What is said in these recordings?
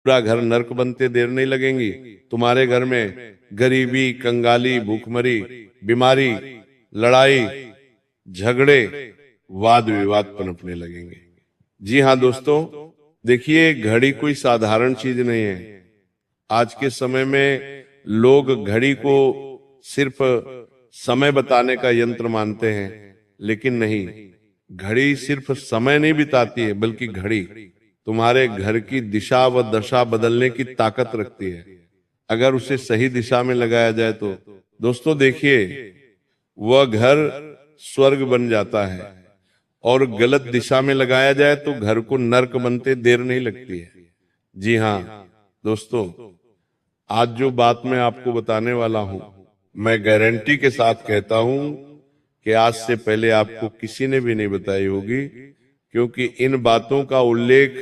पूरा घर नर्क बनते देर नहीं लगेंगी। तुम्हारे घर में गरीबी, कंगाली, भूखमरी, बीमारी, लड़ाई, झगड़े, वाद विवाद पनपने लगेंगे। जी हाँ दोस्तों, देखिए घड़ी कोई साधारण चीज नहीं है। आज के समय में लोग घड़ी को सिर्फ समय बताने का यंत्र मानते हैं, लेकिन नहीं, घड़ी सिर्फ समय नहीं बिताती है, बल्कि घड़ी तुम्हारे घर की दिशा व दशा बदलने की ताकत रखती है, अगर उसे सही दिशा में लगाया जाए तो। दोस्तों देखिए, वह घर स्वर्ग बन जाता है, और गलत दिशा में लगाया जाए तो घर को नर्क बनते देर नहीं लगती है। जी हाँ दोस्तों, आज जो बात मैं आपको बताने वाला हूं, मैं गारंटी के साथ कहता हूं कि आज से पहले आपको किसी ने भी नहीं बताई होगी, क्योंकि इन बातों का उल्लेख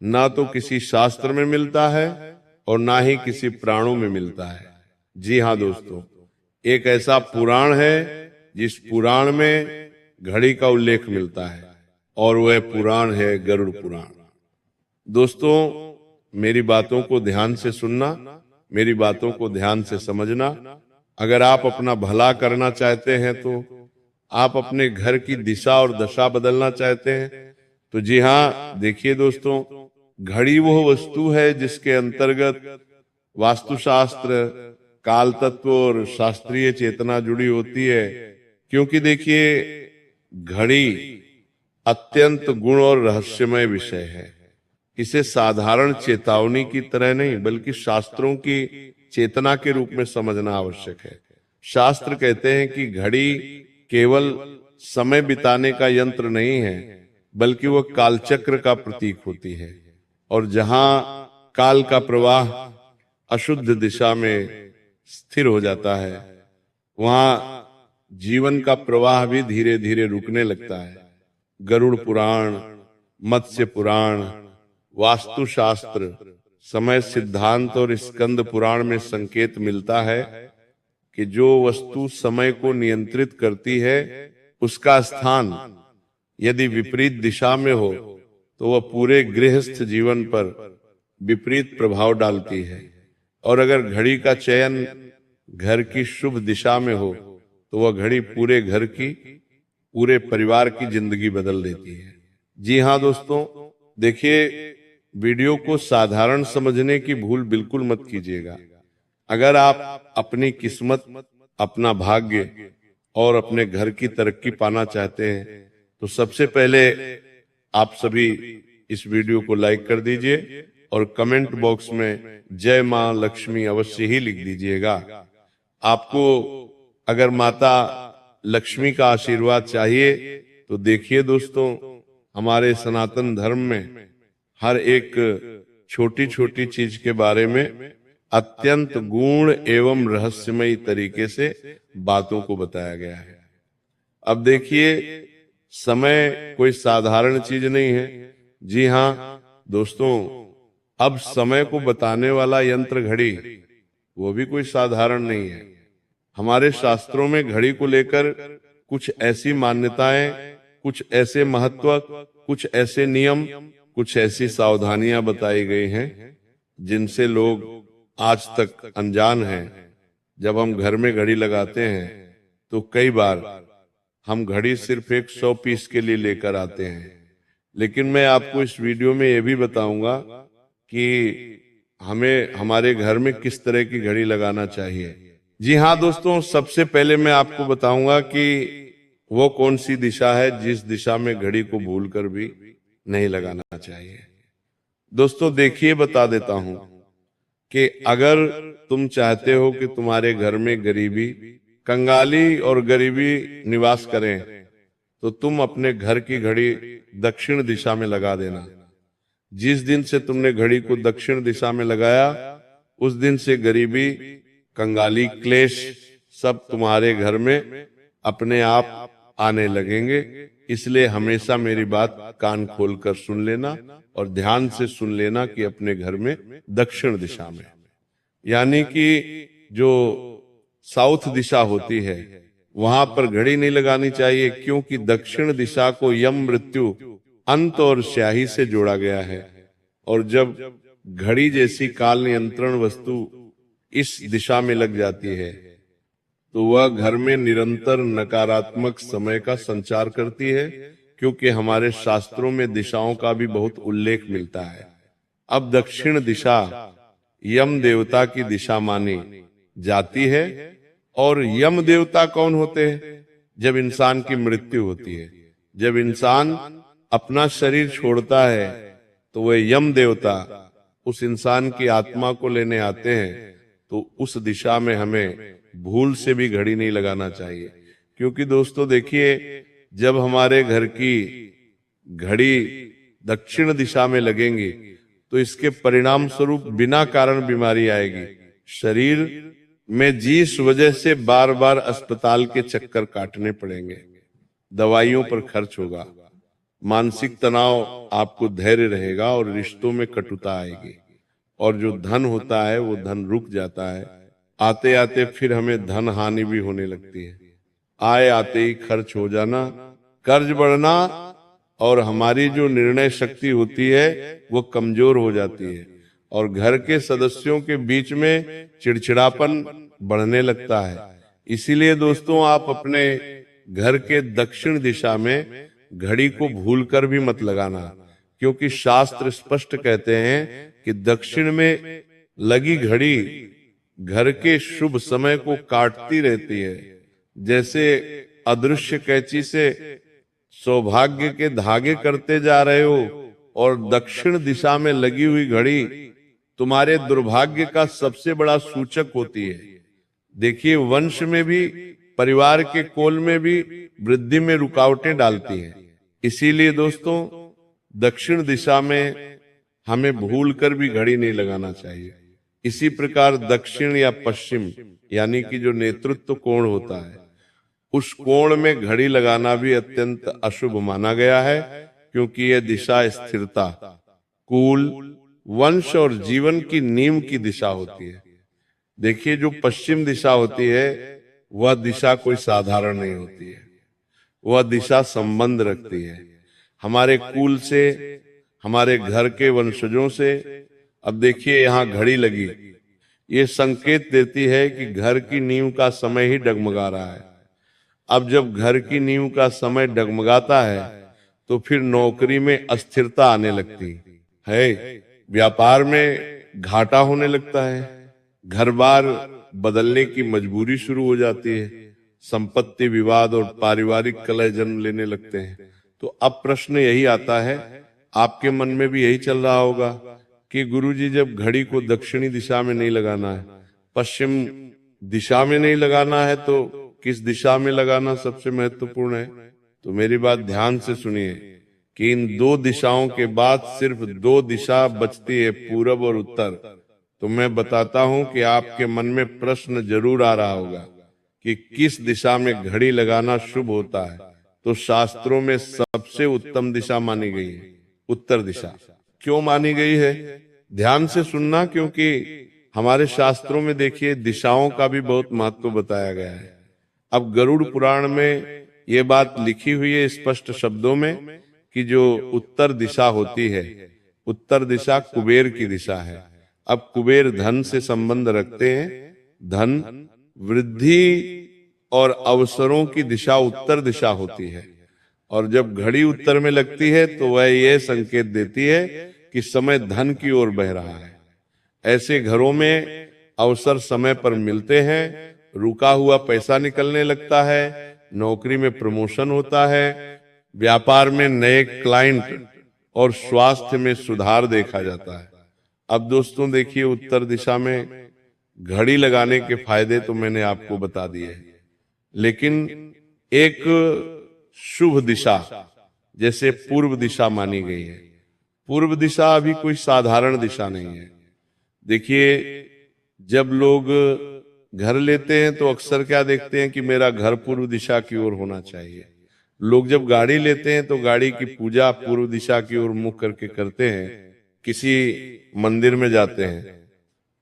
ना तो किसी शास्त्र में मिलता है और ना ही किसी पुराणों में मिलता है। जी हाँ दोस्तों, एक ऐसा पुराण है जिस पुराण में घड़ी का उल्लेख मिलता है, और वह पुराण है गरुड़ पुराण। दोस्तों, मेरी बातों को ध्यान से सुनना, मेरी बातों को ध्यान से समझना। अगर आप अपना भला करना चाहते हैं, तो आप अपने घर की दिशा और दशा बदलना चाहते हैं, तो जी हाँ देखिए दोस्तों, घड़ी वो वस्तु है जिसके अंतर्गत वास्तुशास्त्र, काल तत्व और शास्त्रीय चेतना जुड़ी होती है। क्योंकि देखिए, घड़ी अत्यंत गुण और रहस्यमय विषय है। इसे साधारण चेतावनी की तरह नहीं, बल्कि शास्त्रों की चेतना के रूप में समझना आवश्यक है। शास्त्र कहते हैं कि घड़ी केवल समय बिताने का यंत्र नहीं है, बल्कि वह कालचक्र का प्रतीक होती है। और जहां काल का प्रवाह अशुद्ध दिशा में स्थिर हो जाता है, वहां जीवन का प्रवाह भी धीरे धीरे रुकने लगता है। गरुड़ पुराण, मत्स्य पुराण, वास्तुशास्त्र, समय सिद्धांत और स्कंद पुराण में संकेत मिलता है कि जो वस्तु समय को नियंत्रित करती है, उसका स्थान यदि विपरीत दिशा में हो तो वह पूरे गृहस्थ जीवन पर विपरीत प्रभाव डालती है। और अगर घड़ी का चयन घर की शुभ दिशा में हो तो वह घड़ी पूरे घर की, पूरे परिवार की जिंदगी बदल देती है। जी हाँ दोस्तों, देखिए, वीडियो को साधारण समझने की भूल बिल्कुल मत कीजिएगा। अगर आप अपनी किस्मत, अपना भाग्य और अपने घर की तरक्की पाना चाहते हैं, तो सबसे पहले आप सभी इस वीडियो को लाइक कर दीजिए और कमेंट बॉक्स में जय मां लक्ष्मी अवश्य ही लिख दीजिएगा। आपको अगर माता लक्ष्मी का आशीर्वाद चाहिए, तो देखिए दोस्तों, हमारे सनातन धर्म में हर एक छोटी छोटी चीज के बारे में अत्यंत गूढ़ एवं रहस्यमयी तरीके से बातों को बताया गया है। अब देखिए, समय कोई साधारण चीज नहीं है। जी हाँ दोस्तों, अब समय को बताने वाला यंत्र घड़ी, वो भी कोई साधारण नहीं है। हमारे शास्त्रों में घड़ी को लेकर कुछ ऐसी मान्यताएं, कुछ ऐसे महत्व, कुछ ऐसे नियम, कुछ ऐसी सावधानियां बताई गई हैं जिनसे लोग आज तक अनजान हैं। जब हम घर में घड़ी लगाते हैं तो कई बार हम घड़ी सिर्फ एक 100 पीस के लिए लेकर आते हैं, लेकिन मैं आपको इस वीडियो में यह भी बताऊंगा कि हमें हमारे घर में किस तरह की घड़ी लगाना चाहिए। जी हाँ दोस्तों, सबसे पहले मैं आपको बताऊंगा कि वो कौन सी दिशा है जिस दिशा में घड़ी को भूलकर भी नहीं लगाना चाहिए। दोस्तों देखिए, बता देता हूं कि अगर तुम चाहते हो कि तुम्हारे घर में गरीबी, कंगाली और गरीबी निवास करें, तो तुम अपने घर की घड़ी दक्षिण दिशा में लगा देना। जिस दिन से तुमने घड़ी को दक्षिण दिशा में लगाया, उस दिन से गरीबी, कंगाली, क्लेश सब तुम्हारे घर में अपने आप आने लगेंगे। इसलिए हमेशा मेरी बात कान खोलकर सुन लेना और ध्यान से सुन लेना कि अपने घर में दक्षिण दिशा में, यानी कि जो साउथ दिशा होती है, वहां पर घड़ी नहीं लगानी चाहिए, क्योंकि दक्षिण दिशा को यम, मृत्यु, अंत और स्याही से जोड़ा गया है। और जब घड़ी जैसी काल नियंत्रण वस्तु इस दिशा में लग जाती है तो वह घर में निरंतर नकारात्मक समय का संचार करती है, क्योंकि हमारे शास्त्रों में दिशाओं का भी बहुत उल्लेख मिलता है। अब दक्षिण दिशा यम देवता की दिशा मानी जाती है। और यम देवता कौन होते हैं? जब इंसान की मृत्यु होती है, जब इंसान अपना शरीर छोड़ता है तो वह यम देवता उस इंसान की आत्मा को लेने आते हैं। तो उस दिशा में हमें भूल से भी घड़ी नहीं लगाना चाहिए, क्योंकि दोस्तों देखिए, जब हमारे घर की घड़ी दक्षिण दिशा में लगेंगी तो इसके परिणाम स्वरूप बिना कारण बीमारी आएगी। शरीर में जिस वजह से बार बार अस्पताल के चक्कर काटने पड़ेंगे, दवाइयों पर खर्च होगा, मानसिक तनाव, आपको धैर्य रहेगा और रिश्तों में कटुता आएगी। और जो धन होता है वो धन रुक जाता है, आते आते फिर हमें धन हानि भी होने लगती है। आए आते ही खर्च हो जाना, कर्ज बढ़ना, और हमारी जो निर्णय शक्ति होती है वो कमजोर हो जाती है और घर के सदस्यों के बीच में चिड़चिड़ापन बढ़ने लगता है। इसीलिए दोस्तों, आप अपने घर के दक्षिण दिशा में घड़ी को भूलकर भी मत लगाना, क्योंकि शास्त्र स्पष्ट कहते हैं कि दक्षिण में लगी घड़ी घर के शुभ समय को काटती रहती है। जैसे अदृश्य कैंची से सौभाग्य के धागे करते जा रहे हो और दक्षिण दिशा में लगी हुई घड़ी तुम्हारे दुर्भाग्य का सबसे बड़ा सूचक होती है। देखिए, वंश में भी, परिवार के कोल में भी वृद्धि में रुकावटें डालती है। इसीलिए दोस्तों, दक्षिण दिशा में हमें भूलकर भी घड़ी नहीं लगाना चाहिए। इसी प्रकार दक्षिण या पश्चिम यानी कि जो नेतृत्व कोण होता है, उस कोण में घड़ी लगाना भी अत्यंत अशुभ माना गया है, क्योंकि यह दिशा स्थिरता, कुल, वंश और जीवन की नींव की दिशा होती है। देखिए, जो पश्चिम दिशा होती है वह दिशा कोई साधारण नहीं होती है। वह दिशा संबंध रखती है हमारे कुल से, हमारे घर के वंशजों से। अब देखिए, यहाँ घड़ी लगी, ये संकेत देती है कि घर की नींव का समय ही डगमगा रहा है। अब जब घर की नींव का समय डगमगाता है तो फिर नौकरी में अस्थिरता आने लगती है, व्यापार में घाटा होने लगता है, घर बार बदलने की मजबूरी शुरू हो जाती है, संपत्ति विवाद और पारिवारिक कलह जन्म लेने लगते हैं। तो अब प्रश्न यही आता है, आपके मन में भी यही चल रहा होगा कि गुरुजी, जब घड़ी को दक्षिणी दिशा में नहीं लगाना है, पश्चिम दिशा में नहीं लगाना है, तो किस दिशा में लगाना सबसे महत्वपूर्ण है? तो मेरी बात ध्यान से सुनिए कि इन दो दिशाओं के बाद सिर्फ दो दिशा बचती है, पूरब और उत्तर। तो मैं बताता हूं कि आपके मन में प्रश्न जरूर आ रहा होगा कि किस दिशा में घड़ी लगाना शुभ होता है। तो शास्त्रों में सबसे उत्तम दिशा मानी गई है उत्तर दिशा। क्यों मानी गई है? ध्यान से सुनना, क्योंकि हमारे शास्त्रों में देखिए दिशाओं का भी बहुत महत्व बताया गया है। अब गरुड़ पुराण में ये बात लिखी हुई है स्पष्ट शब्दों में कि जो उत्तर दिशा होती है, उत्तर दिशा कुबेर की दिशा है। अब कुबेर धन से संबंध रखते हैं, धन, वृद्धि और अवसरों की दिशा उत्तर दिशा होती है। और जब घड़ी उत्तर में लगती है तो वह यह संकेत देती है कि समय धन की ओर बह रहा है। ऐसे घरों में अवसर समय पर मिलते हैं, रुका हुआ पैसा निकलने लगता है, नौकरी में प्रमोशन होता है, व्यापार में नए क्लाइंट और स्वास्थ्य में सुधार देखा जाता है। अब दोस्तों देखिए, उत्तर दिशा में घड़ी लगाने के फायदे तो मैंने आपको बता दिए, लेकिन एक शुभ दिशा जैसे पूर्व दिशा मानी गई है। पूर्व दिशा अभी कोई साधारण दिशा नहीं है। देखिए, जब लोग घर लेते हैं तो अक्सर क्या देखते हैं कि मेरा घर पूर्व दिशा की ओर होना चाहिए। लोग जब गाड़ी लेते हैं तो गाड़ी की पूजा पूर्व दिशा की ओर मुख करके करते हैं। किसी मंदिर में जाते हैं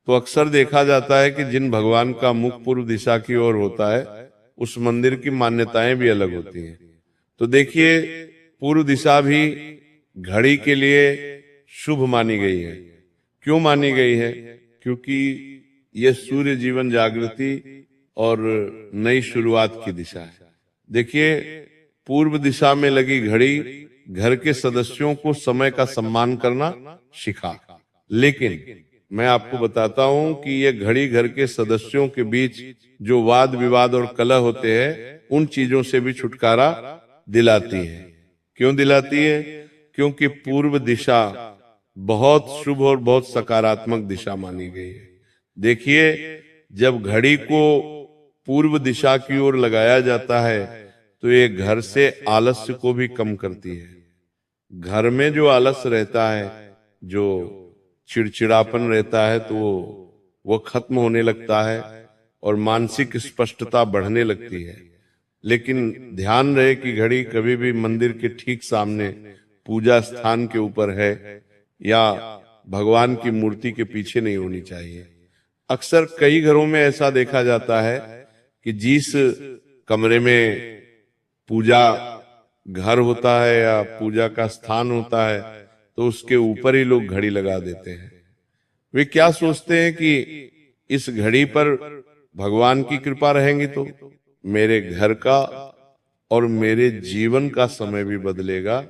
तो अक्सर देखा जाता है कि जिन भगवान का मुख पूर्व दिशा की ओर होता है उस मंदिर की मान्यताएं भी अलग होती हैं। तो देखिए, पूर्व दिशा भी घड़ी के लिए शुभ मानी गई है। क्यों मानी गई है? क्योंकि ये सूर्य जीवन जागृति और नई शुरुआत की दिशा है। देखिए, पूर्व दिशा में लगी घड़ी घर के सदस्यों को समय का सम्मान करना सिखा। लेकिन मैं आपको बताता हूं कि ये घड़ी घर के सदस्यों के बीच जो वाद विवाद और कलह होते हैं, उन चीजों से भी छुटकारा दिलाती है। क्यों दिलाती है? क्योंकि पूर्व दिशा बहुत शुभ और बहुत सकारात्मक दिशा मानी गई है। देखिए, जब घड़ी को पूर्व दिशा की ओर लगाया जाता है तो ये घर से आलस्य को भी कम करती है। घर में जो आलस रहता है, जो चिड़चिड़ापन रहता है, तो वो खत्म होने लगता है और मानसिक स्पष्टता बढ़ने लगती है। लेकिन ध्यान रहे कि घड़ी कभी भी मंदिर के ठीक सामने पूजा स्थान के ऊपर है या भगवान की मूर्ति के पीछे नहीं होनी चाहिए। अक्सर कई घरों में ऐसा देखा जाता है कि जिस कमरे में पूजा घर होता है या पूजा का स्थान होता है, तो उसके ऊपर ही लोग घड़ी लगा देते हैं। वे क्या सोचते हैं कि इस घड़ी पर भगवान की कृपा रहेंगी तो मेरे घर का और मेरे जीवन का समय भी बदलेगा।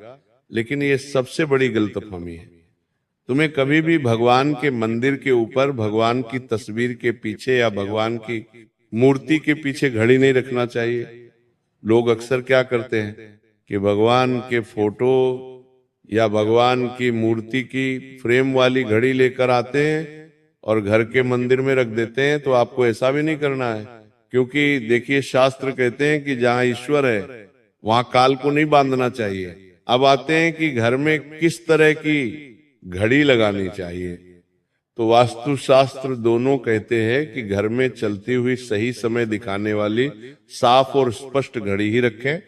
लेकिन ये सबसे बड़ी गलतफहमी है। तुम्हें कभी भी भगवान के मंदिर के ऊपर, भगवान की तस्वीर के पीछे या भगवान की मूर्ति के पीछे घड़ी नहीं रखना चाहिए। लोग अक्सर क्या करते हैं कि भगवान के फोटो या भगवान की मूर्ति की फ्रेम वाली घड़ी लेकर आते हैं और घर के मंदिर में रख देते हैं। तो आपको ऐसा भी नहीं करना है, क्योंकि देखिए, शास्त्र कहते हैं कि जहां ईश्वर है वहां काल को नहीं बांधना चाहिए। अब आते हैं कि घर में किस तरह की घड़ी लगानी चाहिए। तो वास्तु शास्त्र दोनों कहते हैं कि घर में चलती हुई सही समय दिखाने वाली साफ और स्पष्ट घड़ी ही रखें,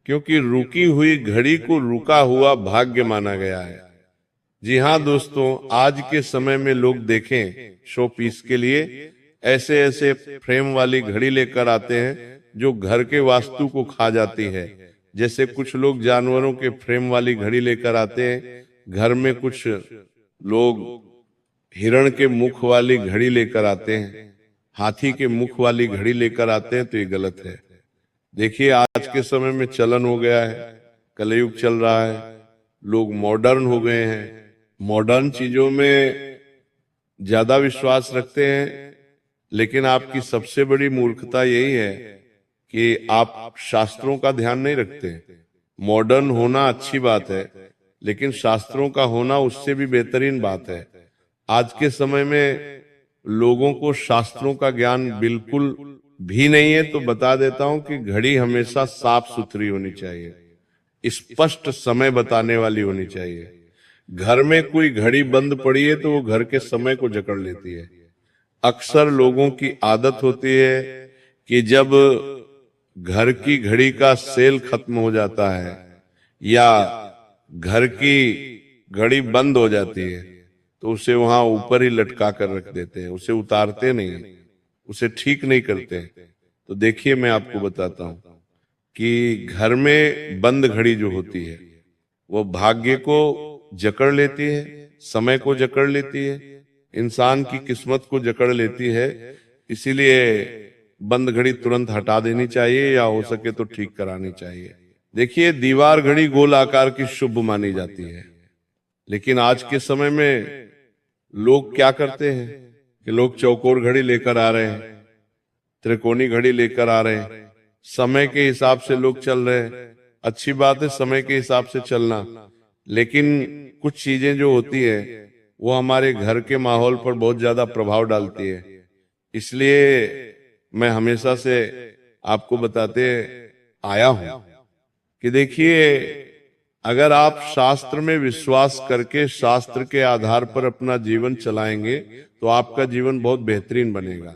क्योंकि रुकी हुई घड़ी को रुका हुआ भाग्य माना गया है। जी हाँ दोस्तों, आज के समय में लोग देखें शो पीस के लिए ऐसे ऐसे फ्रेम वाली घड़ी लेकर आते हैं जो घर के वास्तु को खा जाती है। जैसे कुछ लोग जानवरों के फ्रेम वाली घड़ी लेकर आते हैं, घर में कुछ लोग हिरण के मुख वाली घड़ी लेकर आते हैं, हाथी के मुख वाली घड़ी लेकर आते हैं। तो ये गलत है। देखिए, आज के समय में चलन हो गया है, कलयुग चल रहा है, लोग मॉडर्न हो गए हैं, मॉडर्न चीजों में ज्यादा विश्वास रखते हैं। लेकिन आपकी सबसे बड़ी मूर्खता यही है कि आप शास्त्रों का ध्यान नहीं रखते। मॉडर्न होना अच्छी बात है, लेकिन शास्त्रों का होना उससे भी बेहतरीन बात है। आज के समय में लोगों को शास्त्रों का ज्ञान बिल्कुल भी नहीं है। तो बता देता हूं कि घड़ी हमेशा साफ सुथरी होनी चाहिए, स्पष्ट समय बताने वाली होनी चाहिए। घर में कोई घड़ी बंद पड़ी है तो वो घर के समय को जकड़ लेती है। अक्सर लोगों की आदत होती है कि जब घर की घड़ी का सेल खत्म हो जाता है या घर की घड़ी बंद हो जाती है तो उसे वहां ऊपर ही लटका कर रख देते हैं, उसे उतारते नहीं, उसे ठीक नहीं करते। तो देखिए, मैं आपको बताता हूं कि घर में बंद घड़ी जो होती है वो भाग्य को जकड़ लेती है, समय को जकड़ लेती है, इंसान की किस्मत को जकड़ लेती है। इसीलिए बंद घड़ी तुरंत हटा देनी चाहिए या हो सके तो ठीक करानी चाहिए। देखिए, दीवार घड़ी गोल आकार की शुभ मानी जाती है, लेकिन आज के समय में लोग क्या करते हैं कि लोग चौकोर घड़ी लेकर आ रहे हैं, त्रिकोणी घड़ी लेकर आ रहे हैं। समय के हिसाब से लोग चल रहे हैं, अच्छी बात है समय के हिसाब से चलना, लेकिन कुछ चीजें जो होती है वो हमारे घर के माहौल पर बहुत ज्यादा प्रभाव डालती है। इसलिए मैं हमेशा से आपको बताते आया हूं कि देखिए, अगर आप शास्त्र में विश्वास करके शास्त्र के आधार पर अपना जीवन चलाएंगे तो आपका जीवन बहुत बेहतरीन बनेगा।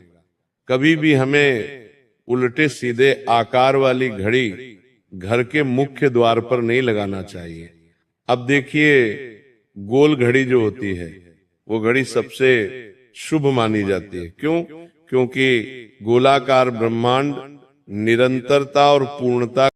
कभी भी हमें उल्टे सीधे आकार वाली घड़ी घर के मुख्य द्वार पर नहीं लगाना चाहिए। अब देखिए, गोल घड़ी जो होती है वो घड़ी सबसे शुभ मानी जाती है। क्यों? क्योंकि गोलाकार ब्रह्मांड निरंतरता और पूर्णता